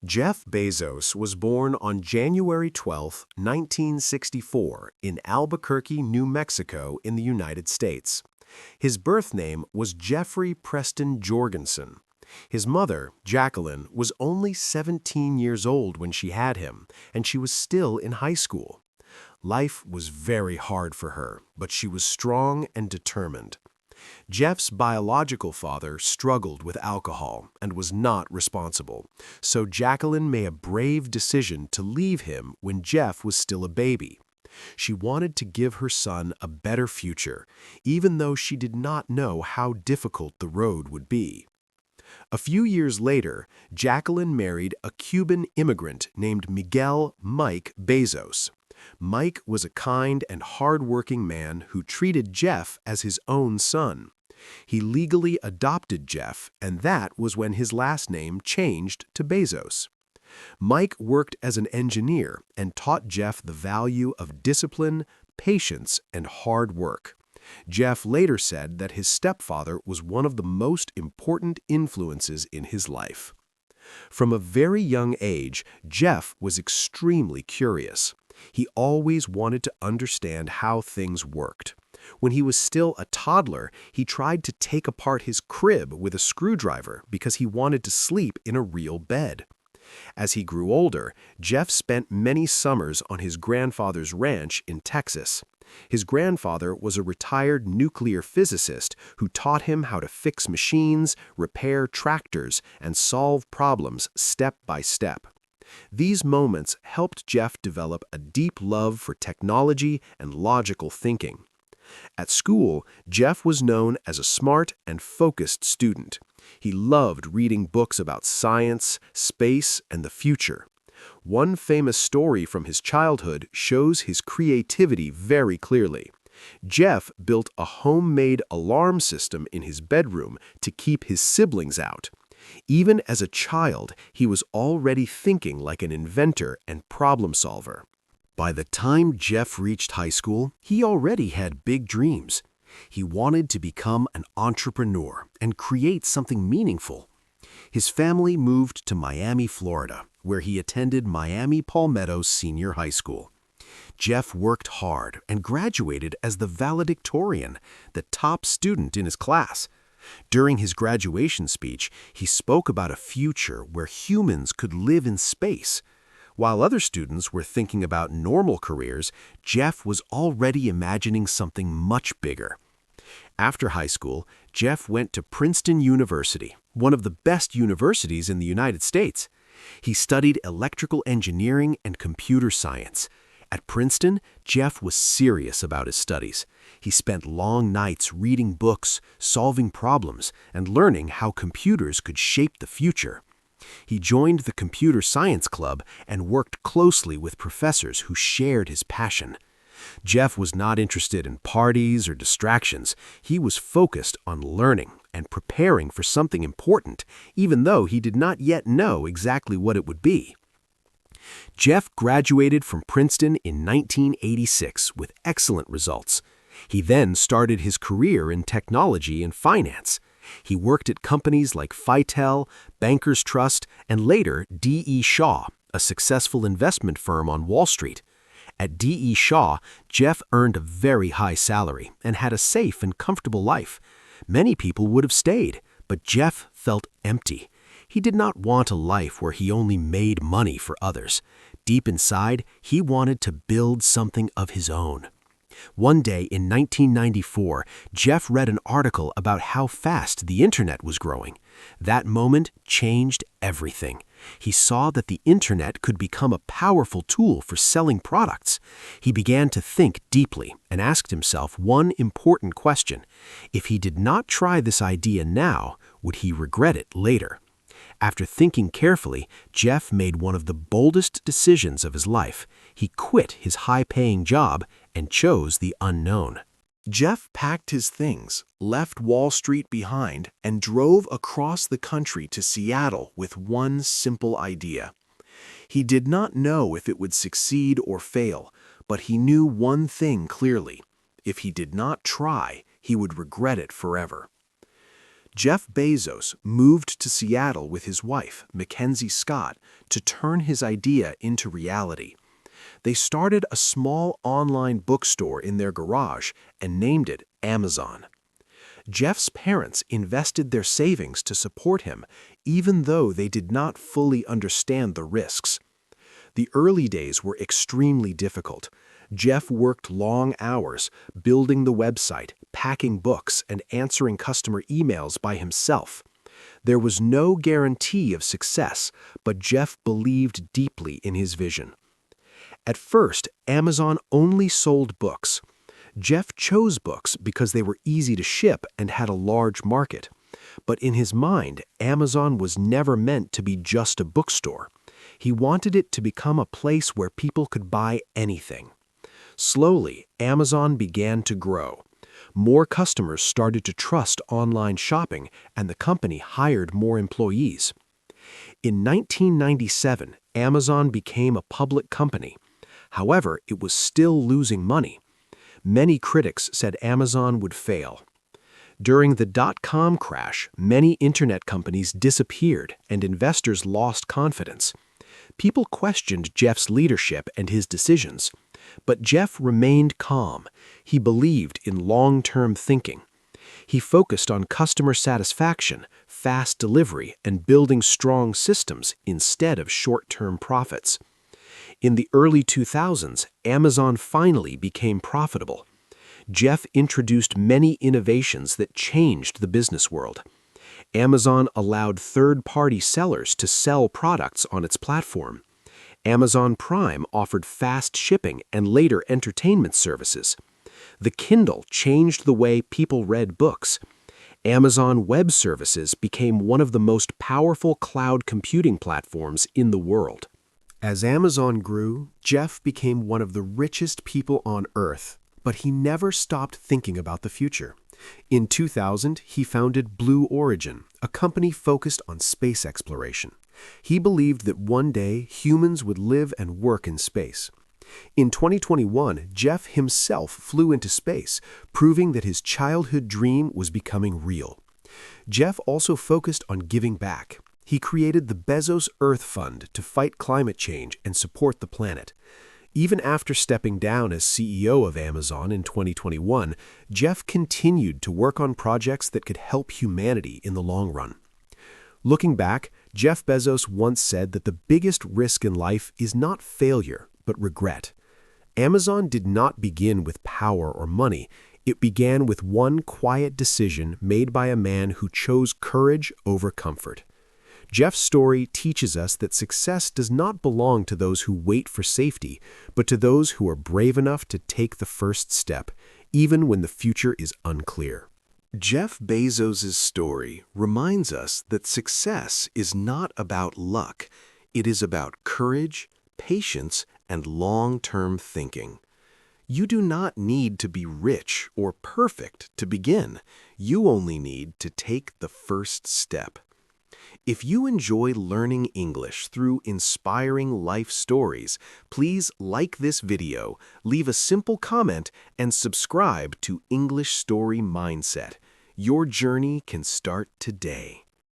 Jeff Bezos was born on January 12, 1964, in Albuquerque, New Mexico, in the United States. His birth name was Jeffrey Preston Jorgensen. His mother, Jacqueline, was only 17 years old when she had him, and she was still in high school. Life was very hard for her, but she was strong and determined. Jeff's biological father struggled with alcohol and was not responsible, so Jacqueline made a brave decision to leave him when Jeff was still a baby. She wanted to give her son a better future, even though she did not know how difficult the road would be. A few years later, Jacqueline married a Cuban immigrant named Miguel "Mike" Bezos. Mike was a kind and hard-working man who treated Jeff as his own son. He legally adopted Jeff, and that was when his last name changed to Bezos. Mike worked as an engineer and taught Jeff the value of discipline, patience, and hard work. Jeff later said that his stepfather was one of the most important influences in his life. From a very young age, Jeff was extremely curious. He always wanted to understand how things worked. When he was still a toddler, he tried to take apart his crib with a screwdriver because he wanted to sleep in a real bed. As he grew older, Jeff spent many summers on his grandfather's ranch in Texas. His grandfather was a retired nuclear physicist who taught him how to fix machines, repair tractors, and solve problems step by step. These moments helped Jeff develop a deep love for technology and logical thinking. At school, Jeff was known as a smart and focused student. He loved reading books about science, space, and the future. One famous story from his childhood shows his creativity very clearly. Jeff built a homemade alarm system in his bedroom to keep his siblings out. Even as a child, he was already thinking like an inventor and problem solver. By the time Jeff reached high school, he already had big dreams. He wanted to become an entrepreneur and create something meaningful. His family moved to Miami, Florida, where he attended Miami Palmetto Senior High School. Jeff worked hard and graduated as the valedictorian, the top student in his class. During his graduation speech, he spoke about a future where humans could live in space. While other students were thinking about normal careers, Jeff was already imagining something much bigger. After high school, Jeff went to Princeton University, one of the best universities in the United States. He studied electrical engineering and computer science. At Princeton, Jeff was serious about his studies. He spent long nights reading books, solving problems, and learning how computers could shape the future. He joined the computer science club and worked closely with professors who shared his passion. Jeff was not interested in parties or distractions. He was focused on learning and preparing for something important, even though he did not yet know exactly what it would be. Jeff graduated from Princeton in 1986 with excellent results. He then started his career in technology and finance. He worked at companies like Fitel, Bankers Trust, and later D.E. Shaw, a successful investment firm on Wall Street. At D.E. Shaw, Jeff earned a very high salary and had a safe and comfortable life. Many people would have stayed, but Jeff felt empty. He did not want a life where he only made money for others. Deep inside, he wanted to build something of his own. One day in 1994, Jeff read an article about how fast the internet was growing. That moment changed everything. He saw that the internet could become a powerful tool for selling products. He began to think deeply and asked himself one important question. If he did not try this idea now, would he regret it later? After thinking carefully, Jeff made one of the boldest decisions of his life. He quit his high-paying job and chose the unknown. Jeff packed his things, left Wall Street behind, and drove across the country to Seattle with one simple idea. He did not know if it would succeed or fail, but he knew one thing clearly. If he did not try, he would regret it forever. Jeff Bezos moved to Seattle with his wife, Mackenzie Scott, to turn his idea into reality. They started a small online bookstore in their garage and named it Amazon. Jeff's parents invested their savings to support him, even though they did not fully understand the risks. The early days were extremely difficult. Jeff worked long hours, building the website, packing books, and answering customer emails by himself. There was no guarantee of success, but Jeff believed deeply in his vision. At first, Amazon only sold books. Jeff chose books because they were easy to ship and had a large market. But in his mind, Amazon was never meant to be just a bookstore. He wanted it to become a place where people could buy anything. Slowly, Amazon began to grow. More customers started to trust online shopping, and the company hired more employees. In 1997, Amazon became a public company. However, it was still losing money. Many critics said Amazon would fail. During the dot-com crash, many internet companies disappeared and investors lost confidence. People questioned Jeff's leadership and his decisions. But Jeff remained calm. He believed in long-term thinking. He focused on customer satisfaction, fast delivery, and building strong systems instead of short-term profits. In the early 2000s, Amazon finally became profitable. Jeff introduced many innovations that changed the business world. Amazon allowed third-party sellers to sell products on its platform. Amazon Prime offered fast shipping and later entertainment services. The Kindle changed the way people read books. Amazon Web Services became one of the most powerful cloud computing platforms in the world. As Amazon grew, Jeff became one of the richest people on Earth, but he never stopped thinking about the future. In 2000, he founded Blue Origin, a company focused on space exploration. He believed that one day humans would live and work in space. In 2021, Jeff himself flew into space, proving that his childhood dream was becoming real. Jeff also focused on giving back. He created the Bezos Earth Fund to fight climate change and support the planet. Even after stepping down as CEO of Amazon in 2021, Jeff continued to work on projects that could help humanity in the long run. Looking back, Jeff Bezos once said that the biggest risk in life is not failure, but regret. Amazon did not begin with power or money. It began with one quiet decision made by a man who chose courage over comfort. Jeff's story teaches us that success does not belong to those who wait for safety, but to those who are brave enough to take the first step, even when the future is unclear. Jeff Bezos' story reminds us that success is not about luck. It is about courage, patience, and long-term thinking. You do not need to be rich or perfect to begin. You only need to take the first step. If you enjoy learning English through inspiring life stories, please like this video, leave a simple comment, and subscribe to English Story Mindset. Your journey can start today.